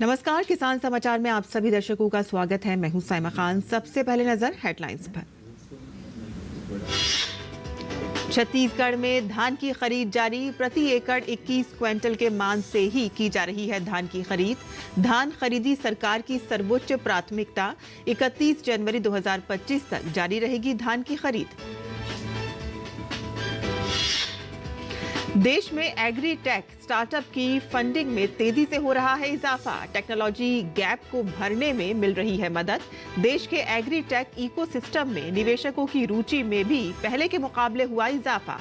नमस्कार, किसान समाचार में आप सभी दर्शकों का स्वागत है। मैं हूं साइमा खान। सबसे पहले नजर हेडलाइंस पर। छत्तीसगढ़ में धान की खरीद जारी। प्रति एकड़ 21 क्विंटल के मान से ही की जा रही है धान की खरीद। धान खरीदी सरकार की सर्वोच्च प्राथमिकता। 31 जनवरी 2025 तक जारी रहेगी धान की खरीद। देश में एग्री टेक स्टार्टअप की फंडिंग में तेजी से हो रहा है इजाफा। टेक्नोलॉजी गैप को भरने में मिल रही है मदद। देश के एग्री टेक इकोसिस्टम में निवेशकों की रुचि में भी पहले के मुकाबले हुआ इजाफा।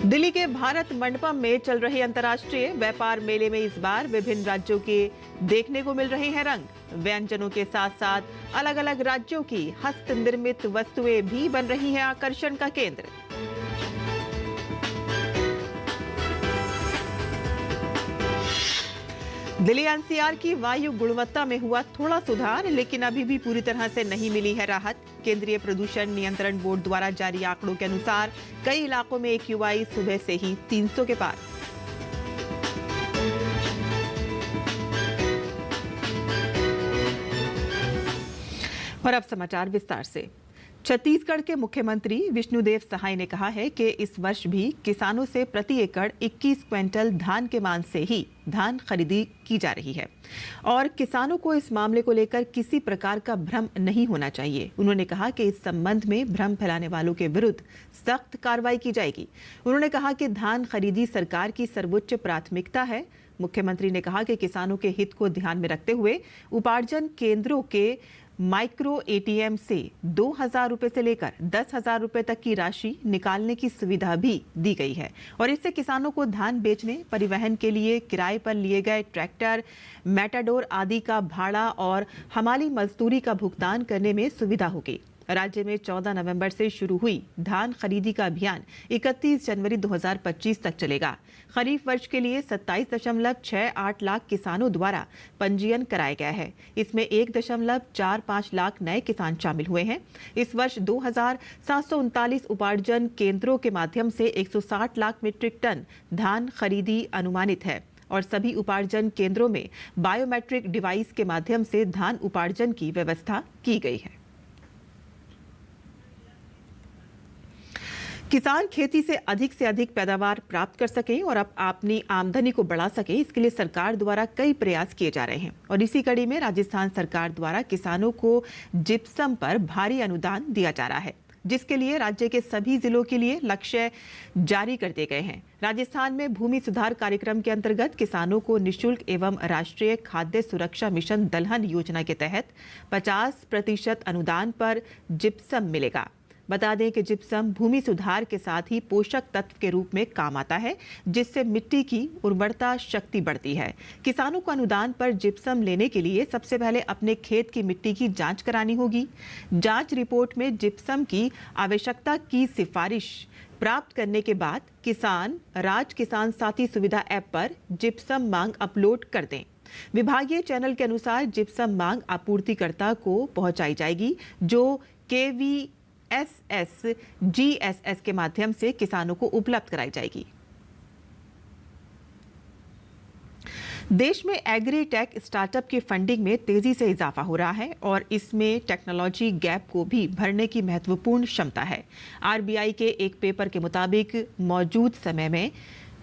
दिल्ली के भारत मंडपम में चल रहे अंतर्राष्ट्रीय व्यापार मेले में इस बार विभिन्न राज्यों के देखने को मिल रहे हैं रंग। व्यंजनों के साथ साथ अलग अलग राज्यों की हस्त निर्मित वस्तुएं भी बन रही हैं आकर्षण का केंद्र। दिल्ली एनसीआर की वायु गुणवत्ता में हुआ थोड़ा सुधार, लेकिन अभी भी पूरी तरह से नहीं मिली है राहत। केंद्रीय प्रदूषण नियंत्रण बोर्ड द्वारा जारी आंकड़ों के अनुसार कई इलाकों में AQI सुबह से ही 300 के पार। और अब समाचार विस्तार से। छत्तीसगढ़ के मुख्यमंत्री विष्णुदेव सहाय ने कहा है कि इस वर्ष भी किसानों से प्रति एकड़ 21 क्विंटल धान के मान से ही धान खरीदी की जा रही है और किसानों को इस मामले को लेकर किसी प्रकार का भ्रम नहीं होना चाहिए। उन्होंने कहा कि इस संबंध में भ्रम फैलाने वालों के विरुद्ध सख्त कार्रवाई की जाएगी। उन्होंने कहा कि धान खरीदी सरकार की सर्वोच्च प्राथमिकता है। मुख्यमंत्री ने कहा कि किसानों के हित को ध्यान में रखते हुए उपार्जन केंद्रों के माइक्रो ATM से 2,000 रुपए से लेकर 10,000 रुपए तक की राशि निकालने की सुविधा भी दी गई है और इससे किसानों को धान बेचने, परिवहन के लिए किराए पर लिए गए ट्रैक्टर, मैटाडोर आदि का भाड़ा और हमाली मजदूरी का भुगतान करने में सुविधा होगी। राज्य में 14 नवंबर से शुरू हुई धान खरीदी का अभियान 31 जनवरी 2025 तक चलेगा। खरीफ वर्ष के लिए 27.68 लाख किसानों द्वारा पंजीयन कराया गया है। इसमें 1.45 लाख नए किसान शामिल हुए हैं। इस वर्ष 2,739 उपार्जन केंद्रों के माध्यम से 160 लाख मीट्रिक टन धान खरीदी अनुमानित है और सभी उपार्जन केंद्रों में बायोमेट्रिक डिवाइस के माध्यम से धान उपार्जन की व्यवस्था की गई है। किसान खेती से अधिक पैदावार प्राप्त कर सकें और अपनी आमदनी को बढ़ा सकें, इसके लिए सरकार द्वारा कई प्रयास किए जा रहे हैं और इसी कड़ी में राजस्थान सरकार द्वारा किसानों को जिप्सम पर भारी अनुदान दिया जा रहा है, जिसके लिए राज्य के सभी जिलों के लिए लक्ष्य जारी कर दिए गए हैं। राजस्थान में भूमि सुधार कार्यक्रम के अंतर्गत किसानों को निःशुल्क एवं राष्ट्रीय खाद्य सुरक्षा मिशन दलहन योजना के तहत 50% अनुदान पर जिप्सम मिलेगा। बता दें कि जिप्सम भूमि सुधार के साथ ही पोषक तत्व के रूप में काम आता है, जिससे मिट्टी की उर्वरता शक्ति बढ़ती है। किसानों को अनुदान पर जिप्सम लेने के लिए सबसे पहले अपने खेत की मिट्टी की जांच करानी होगी। जांच रिपोर्ट में जिप्सम की आवश्यकता की सिफारिश प्राप्त करने के बाद किसान राज किसान साथी सुविधा ऐप पर जिप्सम मांग अपलोड कर दें। विभागीय चैनल के अनुसार जिप्सम मांग आपूर्तिकर्ता को पहुंचाई जाएगी, जो KVSS-GSS के माध्यम से किसानों को उपलब्ध कराई जाएगी। देश में एग्री टेक स्टार्टअप की फंडिंग में तेजी से इजाफा हो रहा है और इसमें टेक्नोलॉजी गैप को भी भरने की महत्वपूर्ण क्षमता है। RBI के एक पेपर के मुताबिक मौजूद समय में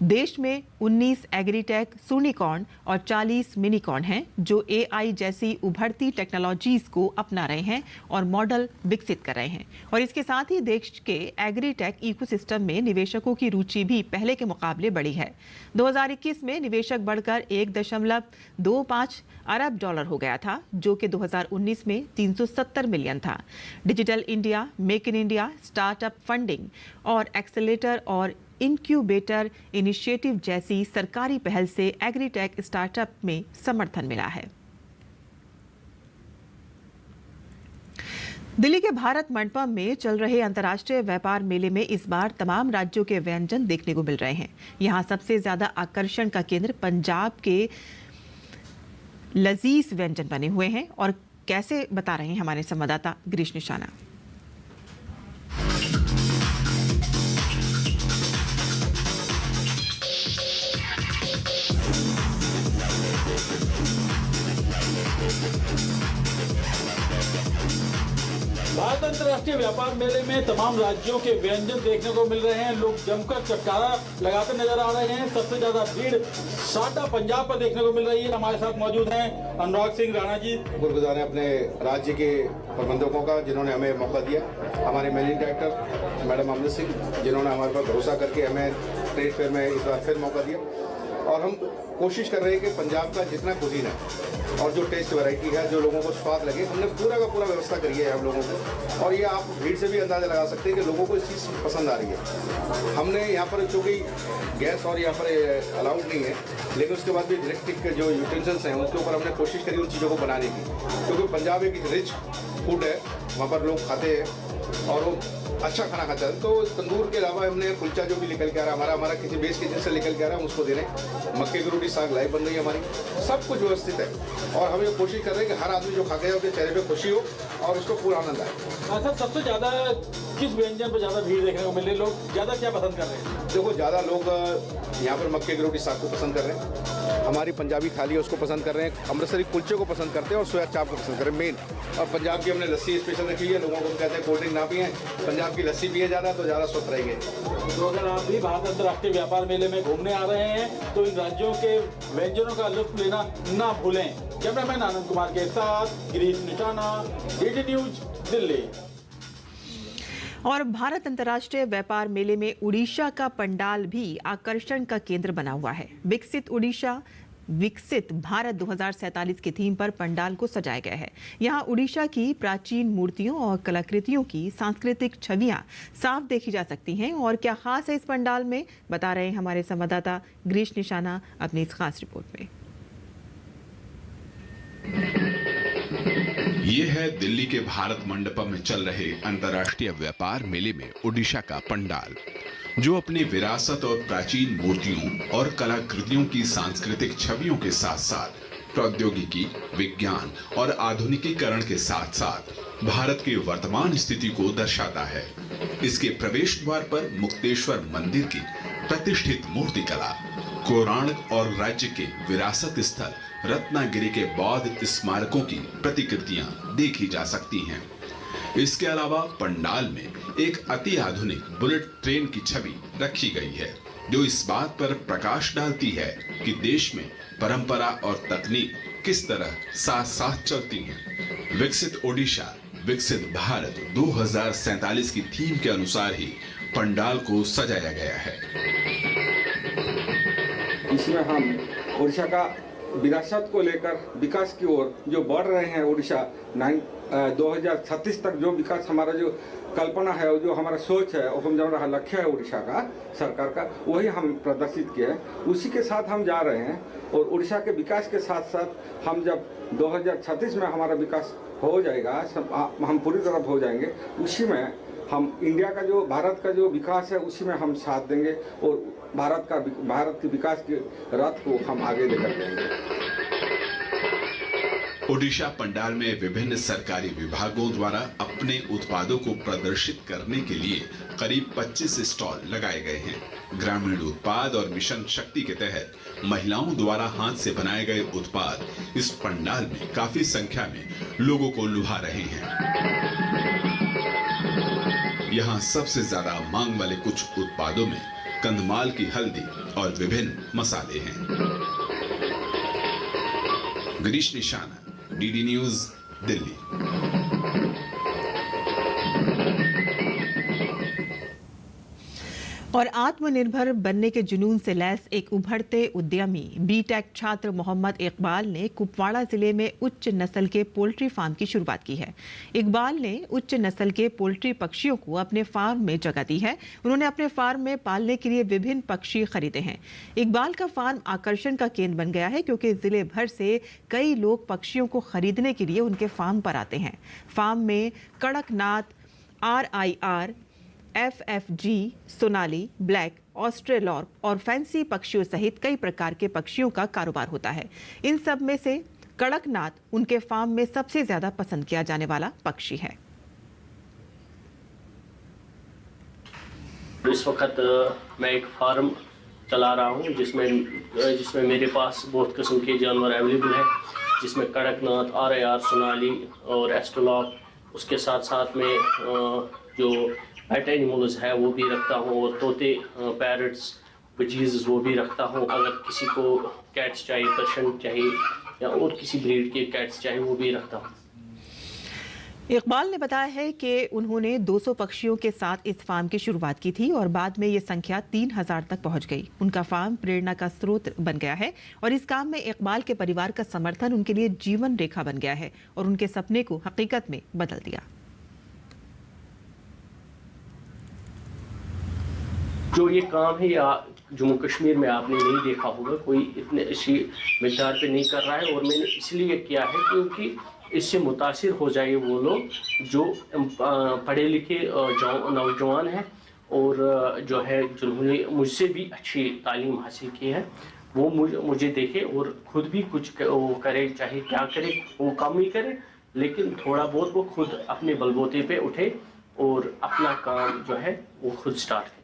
देश में 19 एग्रीटेक यूनिकॉर्न और 40 मिनीकॉर्न हैं, जो AI जैसी उभरती टेक्नोलॉजीज को अपना रहे हैं और मॉडल विकसित कर रहे हैं। और इसके साथ ही देश के एग्रीटेक इकोसिस्टम में निवेशकों की रुचि भी पहले के मुकाबले बढ़ी है। 2021 में निवेशक बढ़कर 1.25 अरब डॉलर हो गया था, जो कि 2019 में 370 मिलियन था। Digital India, make in India, startup funding और एक्सेलेरेटर और इनक्यूबेटर इनिशिएटिव जैसी सरकारी पहल से एग्रीटेक स्टार्टअप में समर्थन मिला है। दिल्ली के भारत मंडपम में चल रहे अंतर्राष्ट्रीय व्यापार मेले में इस बार तमाम राज्यों के व्यंजन देखने को मिल रहे हैं। यहां सबसे ज्यादा आकर्षण का केंद्र पंजाब के लजीज व्यंजन बने हुए हैं और कैसे बता रहे हैं हमारे संवाददाता गिरीश निशाना। अंतर्राष्ट्रीय व्यापार मेले में तमाम राज्यों के व्यंजन देखने को मिल रहे हैं। लोग जमकर चटकारा लगाते नजर आ रहे हैं। सबसे ज्यादा भीड़ साटा पंजाब पर देखने को मिल रही है। हमारे साथ मौजूद हैं अनुराग सिंह राणा जी। गुरगुजार है अपने राज्य के प्रबंधकों का जिन्होंने हमें मौका दिया, हमारे मैनेजिंग डायरेक्टर मैडम अमृत सिंह जिन्होंने हमारे पर भरोसा करके हमें ट्रेड फेयर में इस बार फिर मौका दिया। और हम कोशिश कर रहे हैं कि पंजाब का जितना कुजीन है और जो टेस्ट वैरायटी है, जो लोगों को स्वाद लगे, हमने पूरा का पूरा व्यवस्था करी है हम लोगों को। और ये आप भीड़ से भी अंदाजा लगा सकते हैं कि लोगों को इस चीज़ पसंद आ रही है। हमने यहाँ पर चूँकि गैस और यहाँ पर अलाउड नहीं है, लेकिन उसके बाद भी इलेक्ट्रिक जो यूटेंसिल्स हैं उसके ऊपर हमने कोशिश करी उन चीज़ों को बनाने की, क्योंकि पंजाब एक रिच फूड है, वहाँ पर लोग खाते हैं और वो अच्छा खाना खाता है। तो तंदूर के अलावा हमने कुलचा जो भी निकल के आ रहा है, हमारा किसी बेस किचन से निकल के आ रहा है, हम उसको दे रहे हैं। मक्के की रोटी साग लाइव बन रही है हमारी, सब कुछ व्यवस्थित है। और हम ये कोशिश कर रहे हैं कि हर आदमी जो खा गया उसके चेहरे पे खुशी हो और उसको पूरा आनंद आए। अच्छा, सबसे ज़्यादा किस व्यंजन पर ज़्यादा भीड़ देखने को मिल रही है? लोग ज़्यादा क्या पसंद कर रहे हैं? देखो, ज़्यादा लोग यहाँ पर मक्के की रोटी साग को पसंद कर रहे हैं, हमारी पंजाबी थाली है उसको पसंद कर रहे हैं, अमृतसरी कुलचे को पसंद करते हैं और सोया चाप को पसंद कर रहे हैं मेन। और पंजाब की हमने लस्सी स्पेशल रखी है। लोगों को हम कहते हैं कोल्ड ड्रिंक ना पिए, पंजाब की लस्सी पिए ज़्यादा तो ज़्यादा स्वस्थ रहेंगे। तो अगर आप भी भारत अंतर्राष्ट्रीय व्यापार मेले में घूमने आ रहे हैं तो इन राज्यों के व्यंजनों का लुत्फ लेना ना भूलें। कैमरामैन आनंद कुमार के साथ गिरीश निशाना, DD न्यूज, दिल्ली। और भारत अंतर्राष्ट्रीय व्यापार मेले में उड़ीसा का पंडाल भी आकर्षण का केंद्र बना हुआ है। विकसित उड़ीसा विकसित भारत 2047 की थीम पर पंडाल को सजाया गया है। यहाँ उड़ीसा की प्राचीन मूर्तियों और कलाकृतियों की सांस्कृतिक छवियां साफ देखी जा सकती हैं। और क्या खास है इस पंडाल में, बता रहे हैं हमारे संवाददाता गिरीश निशाना अपनी इस खास रिपोर्ट में। ये है दिल्ली के भारत मंडपम में चल रहे अंतर्राष्ट्रीय व्यापार मेले में ओडिशा का पंडाल, जो अपनी विरासत और प्राचीन मूर्तियों और कलाकृतियों की सांस्कृतिक छवियों के साथ साथ प्रौद्योगिकी, विज्ञान और आधुनिकीकरण के साथ साथ भारत की वर्तमान स्थिति को दर्शाता है। इसके प्रवेश द्वार पर मुक्तेश्वर मंदिर की प्रतिष्ठित मूर्तिकला, कोणार्क और राज्य के विरासत स्थल रत्नागिरी के बौद्ध स्मारकों की प्रतिकृतियां देखी जा सकती हैं। इसके अलावा पंडाल में एक अति आधुनिक बुलेट ट्रेन की छवि रखी गई है, जो इस बात पर प्रकाश डालती है कि देश में परंपरा और तकनीक किस तरह साथ साथ चलती हैं। विकसित ओडिशा विकसित भारत 2047 की थीम के अनुसार ही पंडाल को सजाया गया है। इसमें हम ओडिशा का विरासत को लेकर विकास की ओर जो बढ़ रहे हैं, ओडिशा 2036 तक जो विकास हमारा जो कल्पना है, जो हमारा सोच है, और हम जो हमारा लक्ष्य है ओडिशा का सरकार का, वही हम प्रदर्शित किए हैं। उसी के साथ हम जा रहे हैं। और ओडिशा के विकास के साथ साथ हम जब 2036 में हमारा विकास हो जाएगा, हम पूरी तरह हो जाएंगे, उसी में हम इंडिया का जो भारत का जो विकास है उसी में हम साथ देंगे और भारत के विकास के रथ को हम आगे लेकर जाएंगे। ओडिशा पंडाल में विभिन्न सरकारी विभागों द्वारा अपने उत्पादों को प्रदर्शित करने के लिए करीब 25 स्टॉल लगाए गए हैं। ग्रामीण उत्पाद और मिशन शक्ति के तहत महिलाओं द्वारा हाथ से बनाए गए उत्पाद इस पंडाल में काफी संख्या में लोगों को लुभा रहे हैं। यहाँ सबसे ज्यादा मांग वाले कुछ उत्पादों में कंधमाल की हल्दी और विभिन्न मसाले हैं। गिरीश निशाना, DD न्यूज, दिल्ली। और आत्मनिर्भर बनने के जुनून से लैस एक उभरते उद्यमी बीटेक छात्र मोहम्मद इकबाल ने कुपवाड़ा जिले में उच्च नस्ल के पोल्ट्री फार्म की शुरुआत की है। इकबाल ने उच्च नस्ल के पोल्ट्री पक्षियों को अपने फार्म में जगह दी है। उन्होंने अपने फार्म में पालने के लिए विभिन्न पक्षी खरीदे हैं। इकबाल का फार्म आकर्षण का केंद्र बन गया है, क्योंकि जिले भर से कई लोग पक्षियों को खरीदने के लिए उनके फार्म पर आते हैं। फार्म में Kadaknath, RIR, FFG, Sonali, black, Australorp और फैंसी पक्षियों सहित कई प्रकार के पक्षियों का कारोबार होता है। इन सब में से कड़कनाथ उनके फार्म में सबसे ज्यादा पसंद किया जाने वाला पक्षी है। इस वक्त मैं एक फार्म चला रहा हूं जिसमें मेरे पास बहुत किस्म के जानवर अवेलेबल हैं, जिसमें कड़कनाथ, RIR, सोनाली और एस्ट्रोलॉप उसके साथ साथ में जो पेट एनिमल्स है वो भी रखता हूँ, और तोते, पैरट्स, बजीज वो भी रखता हूँ। अगर किसी को कैट्स चाहिए, पर्शियन चाहिए या और किसी ब्रीड के कैट्स चाहिए वो भी रखता हूँ। इकबाल ने बताया है कि उन्होंने 200 पक्षियों के साथ इस फार्म की शुरुआत की थी और बाद में ये संख्या 3000 तक पहुंच गई। उनका फार्म प्रेरणा का स्रोत बन गया है और इस काम में इकबाल के परिवार का समर्थन उनके लिए जीवन रेखा बन गया है और उनके सपने को हकीकत में बदल दिया। जो ये काम है या जम्मू कश्मीर में आपने नहीं देखा होगा, कोई इतने इसी मिक़दार पे नहीं कर रहा है, और मैंने इसलिए किया है क्योंकि इससे मुतासिर हो जाए वो लोग जो पढ़े लिखे नौजवान हैं और जो है जिन्होंने मुझसे भी अच्छी तालीम हासिल की है, वो मुझे देखे और खुद भी कुछ वो करे, चाहे क्या करे, वो कम ही करे लेकिन थोड़ा बहुत वो खुद अपने बलबूते पे उठे और अपना काम जो है वो खुद स्टार्ट करे।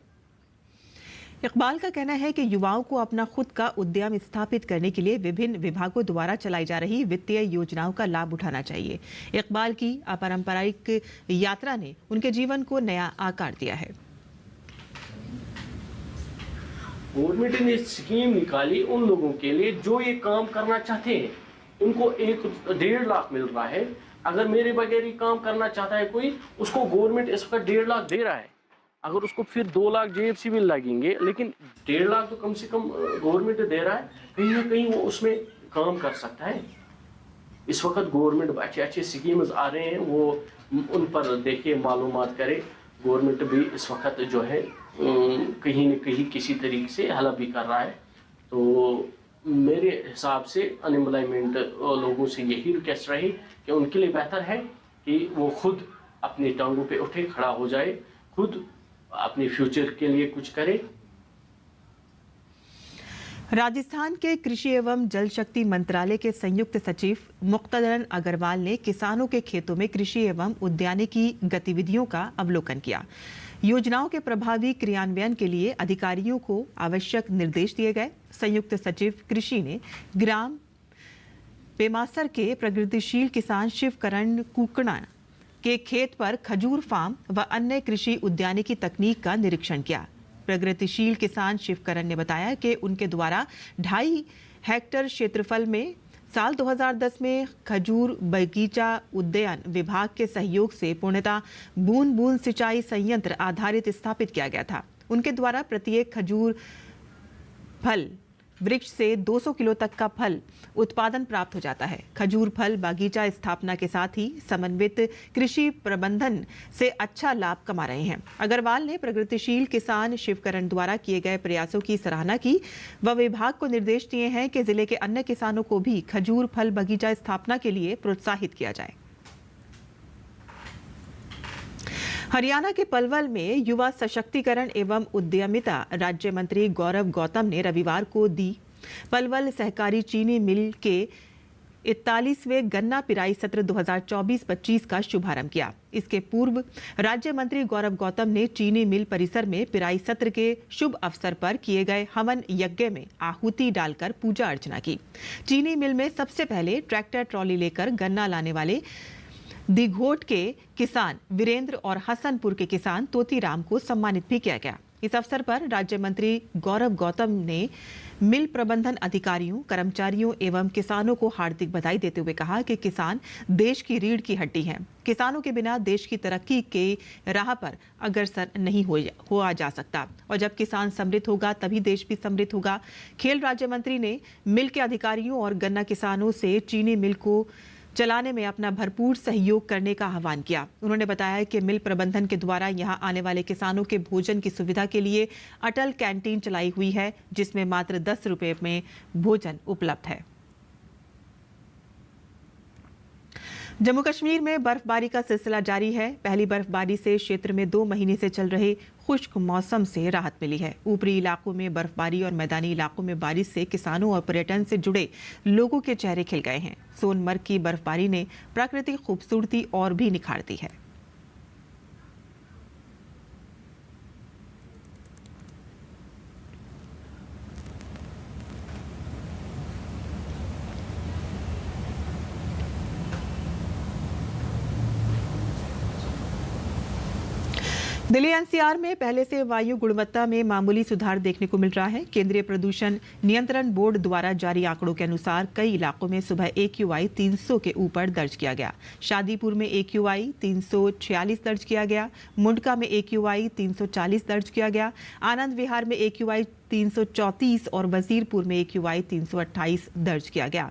इकबाल का कहना है कि युवाओं को अपना खुद का उद्यम स्थापित करने के लिए विभिन्न विभागों द्वारा चलाई जा रही वित्तीय योजनाओं का लाभ उठाना चाहिए। इकबाल की अपारंपरिक यात्रा ने उनके जीवन को नया आकार दिया है। गवर्नमेंट ने स्कीम निकाली उन लोगों के लिए जो ये काम करना चाहते हैं, उनको 1.5 लाख मिल रहा है। अगर मेरे बगैर ये काम करना चाहता है कोई, उसको गवर्नमेंट इस वक्त 1.5 लाख दे रहा है। अगर उसको फिर 2 लाख जेब से भी लगेंगे, लेकिन 1.5 लाख तो कम से कम गवर्नमेंट दे रहा है, कहीं ना कहीं वो उसमें काम कर सकता है। इस वक्त गवर्नमेंट अच्छे अच्छे स्कीम्स आ रहे हैं, वो उन पर देखिए, मालूमात करे। गवर्नमेंट भी इस वक्त जो है कहीं न कहीं किसी तरीके से हेल्प भी कर रहा है। तो मेरे हिसाब से अनएम्प्लॉयमेंट लोगों से यही रिक्वेस्ट रही कि उनके लिए बेहतर है कि वो खुद अपनी टांगों पे उठे, खड़ा हो जाए, खुद अपने फ्यूचर के लिए कुछ करे। राजस्थान के कृषि एवं जल शक्ति मंत्रालय के संयुक्त सचिव मुक्तदरन अग्रवाल ने किसानों के खेतों में कृषि एवं उद्यानिकी गतिविधियों का अवलोकन किया। योजनाओं के प्रभावी क्रियान्वयन के लिए अधिकारियों को आवश्यक निर्देश दिए गए। संयुक्त सचिव कृषि ने ग्राम पेमासर के प्रगतिशील किसान शिवकरण कुकड़ा के खेत पर खजूर फार्म व अन्य कृषि उद्यानिकी तकनीक का निरीक्षण किया। प्रगतिशील किसान शिवकरण ने बताया कि उनके द्वारा 2.5 हेक्टेयर क्षेत्रफल में साल 2010 में खजूर बगीचा उद्यान विभाग के सहयोग से पूर्णतः बूंद बूंद सिंचाई संयंत्र आधारित स्थापित किया गया था। उनके द्वारा प्रत्येक खजूर फल वृक्ष से 200 किलो तक का फल उत्पादन प्राप्त हो जाता है। खजूर फल बागीचा स्थापना के साथ ही समन्वित कृषि प्रबंधन से अच्छा लाभ कमा रहे हैं। अग्रवाल ने प्रगतिशील किसान शिवकरण द्वारा किए गए प्रयासों की सराहना की व विभाग को निर्देश दिए हैं कि जिले के अन्य किसानों को भी खजूर फल बगीचा स्थापना के लिए प्रोत्साहित किया जाए। हरियाणा के पलवल में युवा सशक्तिकरण एवं उद्यमिता राज्य मंत्री गौरव गौतम ने रविवार को दी पलवल सहकारी चीनी मिल के 41वें गन्ना पिराई सत्र 2024-25 का शुभारंभ किया। इसके पूर्व राज्य मंत्री गौरव गौतम ने चीनी मिल परिसर में पिराई सत्र के शुभ अवसर पर किए गए हवन यज्ञ में आहुति डालकर पूजा अर्चना की। चीनी मिल में सबसे पहले ट्रैक्टर ट्रॉली लेकर गन्ना लाने वाले दिघोट के किसान वीरेंद्र और हसनपुर के किसान तोतीराम को सम्मानित भी किया गया। इस अवसर पर राज्य मंत्री गौरव गौतम ने मिल प्रबंधन अधिकारियों, कर्मचारियों एवं किसानों को हार्दिक बधाई देते हुए कहा कि किसान देश की रीढ़ की हड्डी हैं। किसानों के बिना देश की तरक्की के राह पर अग्रसर नहीं हुआ जा सकता और जब किसान समृद्ध होगा तभी देश भी समृद्ध होगा। खेल राज्य मंत्री ने मिल के अधिकारियों और गन्ना किसानों से चीनी मिल को चलाने में अपना भरपूर सहयोग करने का आह्वान किया। उन्होंने बताया कि मिल प्रबंधन के द्वारा यहां आने वाले किसानों के भोजन की सुविधा के लिए अटल कैंटीन चलाई हुई है, जिसमें मात्र 10 रुपए में भोजन उपलब्ध है। जम्मू कश्मीर में बर्फबारी का सिलसिला जारी है। पहली बर्फबारी से क्षेत्र में 2 महीने से चल रहे खुश्क मौसम से राहत मिली है। ऊपरी इलाकों में बर्फबारी और मैदानी इलाकों में बारिश से किसानों और पर्यटन से जुड़े लोगों के चेहरे खिल गए हैं। सोनमर्ग की बर्फबारी ने प्राकृतिक खूबसूरती और भी निखार दी है। दिल्ली एनसीआर में पहले से वायु गुणवत्ता में मामूली सुधार देखने को मिल रहा है। केंद्रीय प्रदूषण नियंत्रण बोर्ड द्वारा जारी आंकड़ों के अनुसार कई इलाकों में सुबह AQI 300 के ऊपर दर्ज किया गया। शादीपुर में AQI 346 दर्ज किया गया, मुंडका में AQI 340 दर्ज किया गया, आनंद विहार में AQI 334 और वजीरपुर में AQI 328 दर्ज किया गया।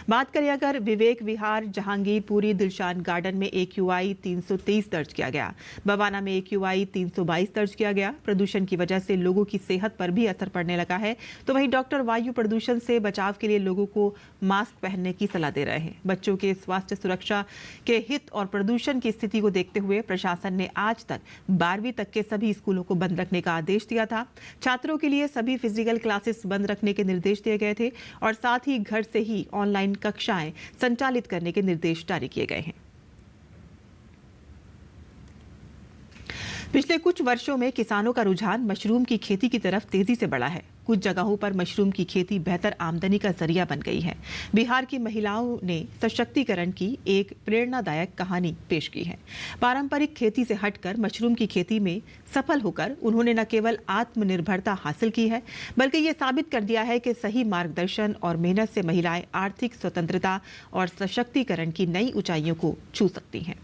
बात करें अगर विवेक विहार, जहांगीरपुरी, दिलशान गार्डन में AQI 323 दर्ज किया गया, बवाना में AQI 322 दर्ज किया गया। प्रदूषण की वजह से लोगों की सेहत पर भी असर पड़ने लगा है, तो वहीं डॉक्टर वायु प्रदूषण से बचाव के लिए लोगों को मास्क पहनने की सलाह दे रहे हैं। बच्चों के स्वास्थ्य सुरक्षा के हित और प्रदूषण की स्थिति को देखते हुए प्रशासन ने आज तक 12वीं तक के सभी स्कूलों को बंद रखने का आदेश दिया था। छात्रों के लिए सभी फिजिकल क्लासेस बंद रखने के निर्देश दिए गए थे और साथ ही घर से ही ऑनलाइन कक्षाएं संचालित करने के निर्देश जारी किए गए हैं। पिछले कुछ वर्षों में किसानों का रुझान मशरूम की खेती की तरफ तेजी से बढ़ा है। कुछ जगहों पर मशरूम की खेती बेहतर आमदनी का जरिया बन गई है। बिहार की महिलाओं ने सशक्तिकरण की एक प्रेरणादायक कहानी पेश की है। पारंपरिक खेती से हटकर मशरूम की खेती में सफल होकर उन्होंने न केवल आत्मनिर्भरता हासिल की है, बल्कि ये साबित कर दिया है कि सही मार्गदर्शन और मेहनत से महिलाएं आर्थिक स्वतंत्रता और सशक्तिकरण की नई ऊंचाइयों को छू सकती हैं।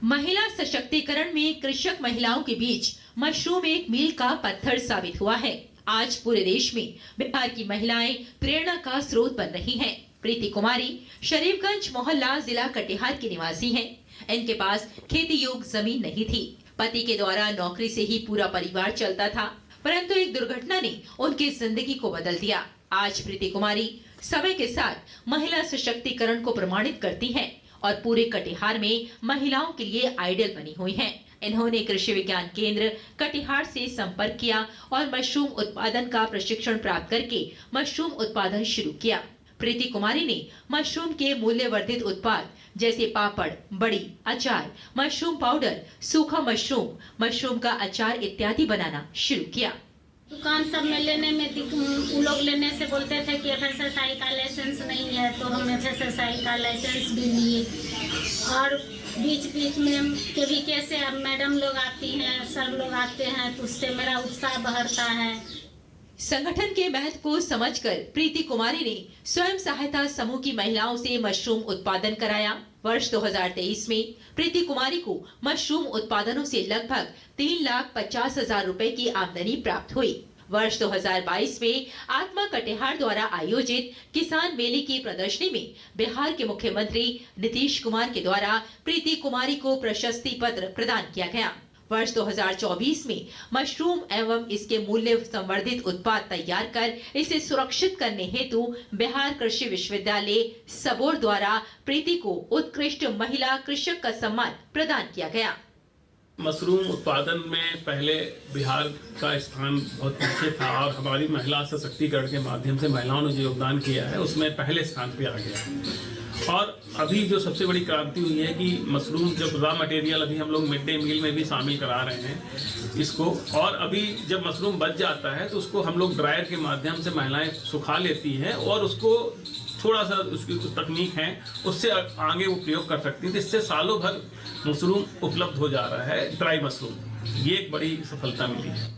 महिला सशक्तिकरण में कृषक महिलाओं के बीच मशरूम एक मील का पत्थर साबित हुआ है। आज पूरे देश में बिहार की महिलाएं प्रेरणा का स्रोत बन रही हैं। प्रीति कुमारी शरीफगंज मोहल्ला जिला कटिहार की निवासी हैं। इनके पास खेती योग्य जमीन नहीं थी। पति के द्वारा नौकरी से ही पूरा परिवार चलता था, परंतु एक दुर्घटना ने उनकी जिंदगी को बदल दिया। आज प्रीति कुमारी समय के साथ महिला सशक्तिकरण को प्रमाणित करती हैं और पूरे कटिहार में महिलाओं के लिए आइडियल बनी हुई हैं। इन्होंने कृषि विज्ञान केंद्र कटिहार से संपर्क किया और मशरूम उत्पादन का प्रशिक्षण प्राप्त करके मशरूम उत्पादन शुरू किया। प्रीति कुमारी ने मशरूम के मूल्यवर्धित उत्पाद जैसे पापड़, बड़ी, अचार, मशरूम पाउडर, सूखा मशरूम, मशरूम का अचार इत्यादि बनाना शुरू किया। दुकान सब में लेने में उन लोग लेने से बोलते थे कि FSSAI का लाइसेंस नहीं है, तो हम FSSAI का लाइसेंस भी लिए और बीच में KVK से अब मैडम लोग आती हैं, सर लोग आते हैं, तो उससे मेरा उत्साह बढ़ता है। संगठन के महत्व को समझकर प्रीति कुमारी ने स्वयं सहायता समूह की महिलाओं से मशरूम उत्पादन कराया। वर्ष 2023 में प्रीति कुमारी को मशरूम उत्पादनों से लगभग 3,50,000 रुपए की आमदनी प्राप्त हुई। वर्ष 2022 में आत्मा कटिहार द्वारा आयोजित किसान मेले की प्रदर्शनी में बिहार के मुख्यमंत्री नीतीश कुमार के द्वारा प्रीति कुमारी को प्रशस्ति पत्र प्रदान किया गया। वर्ष 2024 में मशरूम एवं इसके मूल्य संवर्धित उत्पाद तैयार कर इसे सुरक्षित करने हेतु बिहार कृषि विश्वविद्यालय सबोर द्वारा प्रीति को उत्कृष्ट महिला कृषक का सम्मान प्रदान किया गया। मशरूम उत्पादन में पहले बिहार का स्थान बहुत पीछे था और हमारी महिला सशक्तिकरण के माध्यम से महिलाओं ने जो योगदान किया है उसमें पहले स्थान पे आ गया। और अभी जो सबसे बड़ी क्रांति हुई है कि मशरूम जब रॉ मटेरियल अभी हम लोग मिड डे मील में भी शामिल करा रहे हैं इसको, और अभी जब मशरूम बच जाता है तो उसको हम लोग ड्रायर के माध्यम से महिलाएं सुखा लेती हैं और उसको थोड़ा सा उसकी तकनीक है उससे आगे वो प्रयोग कर सकती है, जिससे सालों भर मशरूम उपलब्ध हो जा रहा है, ड्राई मशरूम। ये एक बड़ी सफलता मिली है।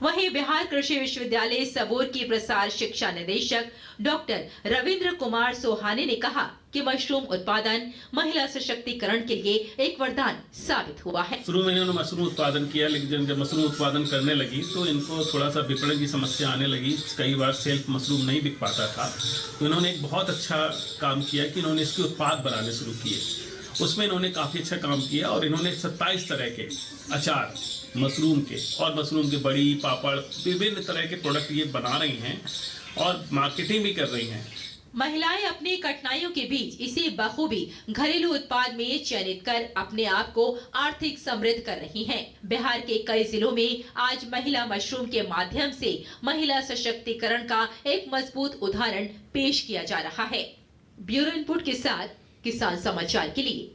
वहीं बिहार कृषि विश्वविद्यालय सबोर की प्रसार शिक्षा निदेशक डॉक्टर रविंद्र कुमार सोहाने ने कहा कि मशरूम उत्पादन महिला सशक्तिकरण के लिए एक वरदान साबित हुआ है। शुरू में इन्होंने मशरूम उत्पादन किया, लेकिन जब मशरूम उत्पादन करने लगी तो इनको थोड़ा सा विपणन की समस्या आने लगी। कई बार सेल्फ मशरूम नहीं बिक पाता था, तो इन्होंने एक बहुत अच्छा काम किया कि इन्होंने इसके उत्पाद बनाने शुरू किए। उसमें इन्होंने काफ़ी अच्छा काम किया और इन्होंने 27 तरह के अचार मशरूम के और मशरूम के बड़ी, पापड़, विभिन्न तरह के प्रोडक्ट ये बना रही हैं और मार्केटिंग भी कर रही हैं। महिलाएं अपनी कठिनाइयों के बीच इसे बखूबी घरेलू उत्पाद में चयनित कर अपने आप को आर्थिक समृद्ध कर रही हैं। बिहार के कई जिलों में आज महिला मशरूम के माध्यम से महिला सशक्तिकरण का एक मजबूत उदाहरण पेश किया जा रहा है। ब्यूरो इनपुट के साथ किसान समाचार के लिए।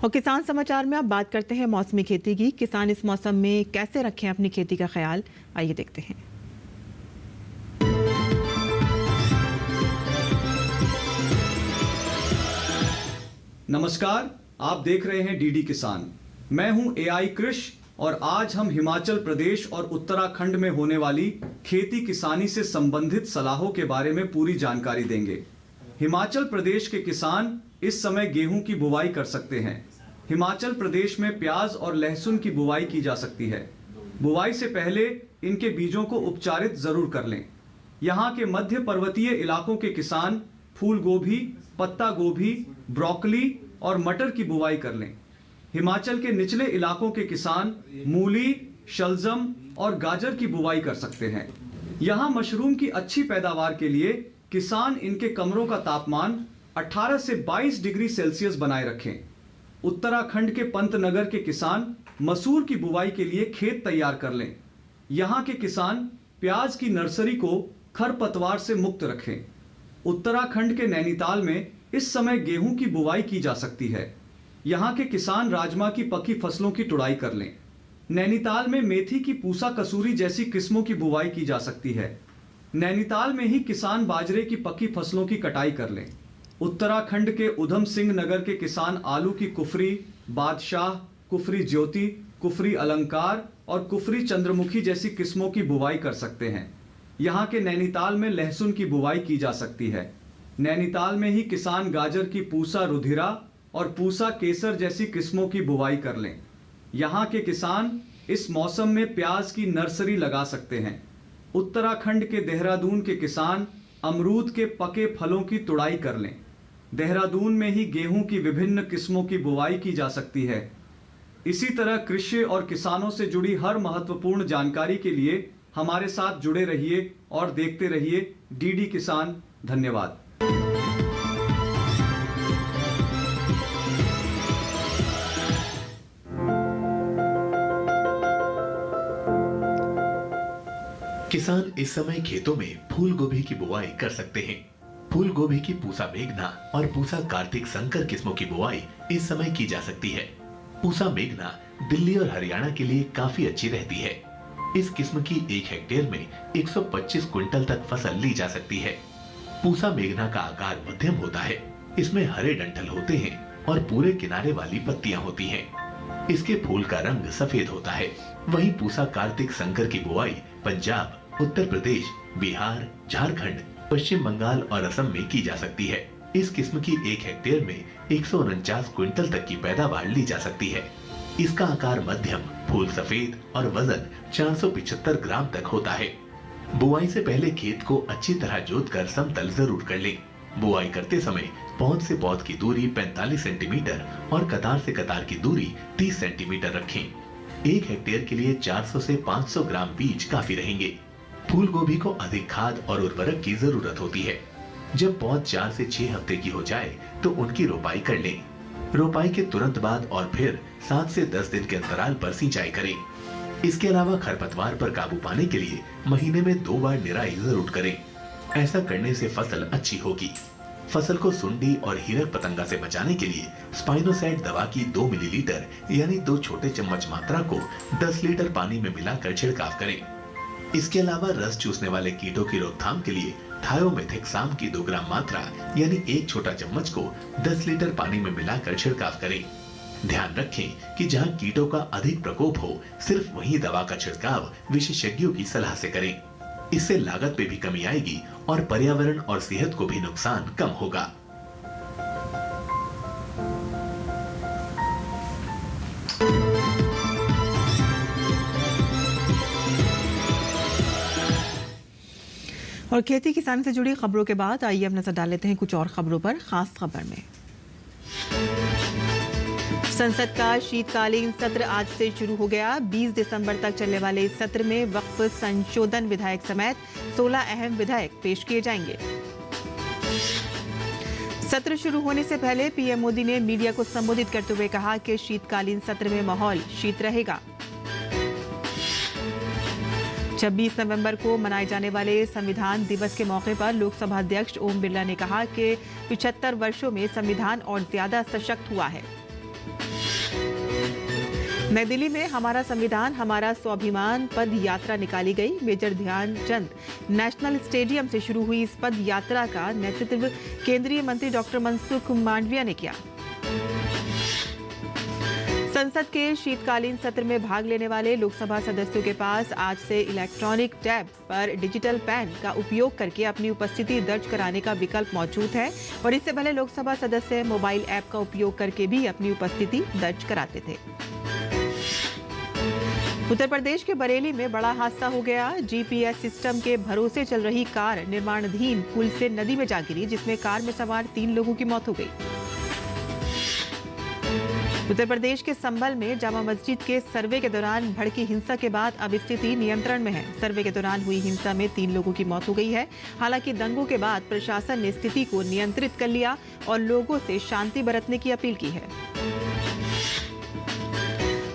और किसान समाचार में अब बात करते हैं मौसमी खेती की। किसान इस मौसम में कैसे रखें अपनी खेती का ख्याल, आइए देखते हैं। नमस्कार, आप देख रहे हैं डीडी किसान। मैं हूं एआई कृष और आज हम हिमाचल प्रदेश और उत्तराखंड में होने वाली खेती किसानी से संबंधित सलाहों के बारे में पूरी जानकारी देंगे। हिमाचल प्रदेश के किसान इस समय गेहूं की बुवाई कर सकते हैं। हिमाचल प्रदेश में प्याज और लहसुन की बुवाई की जा सकती है। बुवाई से पहले इनके बीजों को उपचारित जरूर कर लें। यहाँ के मध्य पर्वतीय इलाकों के किसान फूल गोभी, पत्ता गोभी, ब्रोकली और मटर की बुवाई कर लें। हिमाचल के निचले इलाकों के किसान मूली, शलजम और गाजर की बुवाई कर सकते हैं। यहाँ मशरूम की अच्छी पैदावार के लिए किसान इनके कमरों का तापमान 18 से 22 डिग्री सेल्सियस बनाए रखें। उत्तराखंड के पंतनगर के किसान मसूर की बुवाई के लिए खेत तैयार कर लें। यहाँ के किसान प्याज की नर्सरी को खरपतवार से मुक्त रखें। उत्तराखंड के नैनीताल में इस समय गेहूं की बुवाई की जा सकती है। यहाँ के किसान राजमा की पकी फसलों की तुड़ाई कर लें। नैनीताल में मेथी की पूसा कसूरी जैसी किस्मों की बुवाई की जा सकती है। नैनीताल में ही किसान बाजरे की पकी फसलों की कटाई कर लें। उत्तराखंड के उधम सिंह नगर के किसान आलू की कुफरी, बादशाह, कुफरी ज्योति, कुफरी अलंकार और कुफरी चंद्रमुखी जैसी किस्मों की बुवाई कर सकते हैं। यहाँ के नैनीताल में लहसुन की बुवाई की जा सकती है। नैनीताल में ही किसान गाजर की पूसा रुधिरा और पूसा केसर जैसी किस्मों की बुवाई कर लें। यहाँ के किसान इस मौसम में प्याज की नर्सरी लगा सकते हैं। उत्तराखंड के देहरादून के किसान अमरूद के पके फलों की तुड़ाई कर लें। देहरादून में ही गेहूं की विभिन्न किस्मों की बुवाई की जा सकती है। इसी तरह कृषि और किसानों से जुड़ी हर महत्वपूर्ण जानकारी के लिए हमारे साथ जुड़े रहिए और देखते रहिए डीडी किसान। धन्यवाद। किसान इस समय खेतों में फूल गोभी की बुवाई कर सकते हैं। फूल गोभी की पूसा मेघना और पूसा कार्तिक संकर किस्मों की बुआई इस समय की जा सकती है। पूसा मेघना दिल्ली और हरियाणा के लिए काफी अच्छी रहती है। इस किस्म की 1 हेक्टेयर में 125 क्विंटल तक फसल ली जा सकती है। पूसा मेघना का आकार मध्यम होता है। इसमें हरे डंठल होते हैं और पूरे किनारे वाली पत्तियां होती हैं। इसके फूल का रंग सफेद होता है। वहीं पूसा कार्तिक संकर की बुआई पंजाब, उत्तर प्रदेश, बिहार, झारखंड, पश्चिम बंगाल और असम में की जा सकती है। इस किस्म की 1 हेक्टेयर में 149 क्विंटल तक की पैदावार ली जा सकती है। इसका आकार मध्यम, फूल सफेद और वजन 475 ग्राम तक होता है। बुआई से पहले खेत को अच्छी तरह जोतकर समतल जरूर कर लें। बुआई करते समय पौध से पौध की दूरी 45 सेंटीमीटर और कतार से कतार की दूरी 30 सेंटीमीटर रखें। 1 हेक्टेयर के लिए 400 से 500 ग्राम बीज काफी रहेंगे। फूल गोभी को अधिक खाद और उर्वरक की जरूरत होती है। जब पौध 4 से 6 हफ्ते की हो जाए तो उनकी रोपाई कर लें। रोपाई के तुरंत बाद और फिर 7 से 10 दिन के अंतराल पर सिंचाई करें। इसके अलावा खरपतवार पर काबू पाने के लिए महीने में 2 बार निराई जरूर करें। ऐसा करने से फसल अच्छी होगी। फसल को सुंडी और हीरक पतंगा से बचाने के लिए स्पाइनोसाइड दवा की 2 मिलीलीटर यानी 2 छोटे चम्मच मात्रा को 10 लीटर पानी में मिलाकर छिड़काव करें। इसके अलावा रस चूसने वाले कीटों की रोकथाम के लिए थायोमेथिक्साम की 2 ग्राम मात्रा यानी 1 छोटा चम्मच को 10 लीटर पानी में मिलाकर छिड़काव करें। ध्यान रखें कि जहां कीटों का अधिक प्रकोप हो, सिर्फ वहीं दवा का छिड़काव विशेषज्ञों की सलाह से करें। इससे लागत में भी कमी आएगी और पर्यावरण और सेहत को भी नुकसान कम होगा। और खेती किसान से जुड़ी खबरों के बाद आइए अब नजर डाल लेते हैं कुछ और खबरों पर। खास खबर में संसद का शीतकालीन सत्र आज से शुरू हो गया। 20 दिसंबर तक चलने वाले इस सत्र में वक्फ संशोधन विधेयक समेत 16 अहम विधेयक पेश किए जाएंगे। सत्र शुरू होने से पहले पीएम मोदी ने मीडिया को संबोधित करते हुए कहा कि शीतकालीन सत्र में माहौल शीत रहेगा। 26 नवंबर को मनाए जाने वाले संविधान दिवस के मौके पर लोकसभा अध्यक्ष ओम बिरला ने कहा कि 75 वर्षों में संविधान और ज्यादा सशक्त हुआ है। नई दिल्ली में हमारा संविधान हमारा स्वाभिमान पद यात्रा निकाली गई। मेजर ध्यानचंद नेशनल स्टेडियम से शुरू हुई इस पद यात्रा का नेतृत्व केंद्रीय मंत्री डॉक्टर मनसुख मांडविया ने किया। संसद के शीतकालीन सत्र में भाग लेने वाले लोकसभा सदस्यों के पास आज से इलेक्ट्रॉनिक टैब पर डिजिटल पैन का उपयोग करके अपनी उपस्थिति दर्ज कराने का विकल्प मौजूद है और इससे पहले लोकसभा सदस्य मोबाइल ऐप का उपयोग करके भी अपनी उपस्थिति दर्ज कराते थे। उत्तर प्रदेश के बरेली में बड़ा हादसा हो गया। जीपीएस सिस्टम के भरोसे चल रही कार निर्माणाधीन पुल से नदी में जा गिरी, जिसमें कार में सवार 3 लोगों की मौत हो गई। उत्तर प्रदेश के संभल में जामा मस्जिद के सर्वे के दौरान भड़की हिंसा के बाद अब स्थिति नियंत्रण में है। सर्वे के दौरान हुई हिंसा में 3 लोगों की मौत हो गई है। हालांकि दंगों के बाद प्रशासन ने स्थिति को नियंत्रित कर लिया और लोगों से शांति बरतने की अपील की है।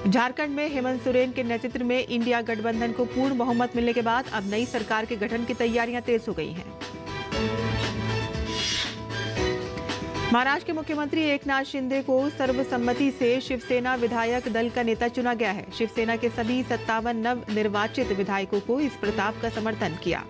झारखंड में हेमंत सोरेन के नेतृत्व में इंडिया गठबंधन को पूर्ण बहुमत मिलने के बाद अब नई सरकार के गठन की तैयारियां तेज हो गई हैं। महाराष्ट्र के मुख्यमंत्री एकनाथ शिंदे को सर्वसम्मति से शिवसेना विधायक दल का नेता चुना गया है। शिवसेना के सभी 57 नव निर्वाचित विधायकों को इस प्रस्ताव का समर्थन किया।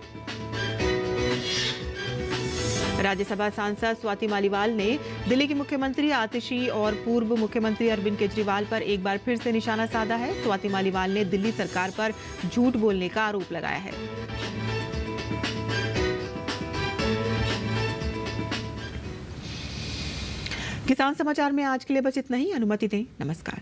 राज्यसभा सांसद स्वाति मालीवाल ने दिल्ली के मुख्यमंत्री आतिशी और पूर्व मुख्यमंत्री अरविंद केजरीवाल पर एक बार फिर से निशाना साधा है। स्वाति मालीवाल ने दिल्ली सरकार पर झूठ बोलने का आरोप लगाया है। किसान समाचार में आज के लिए बस इतना ही। अनुमति दें। नमस्कार।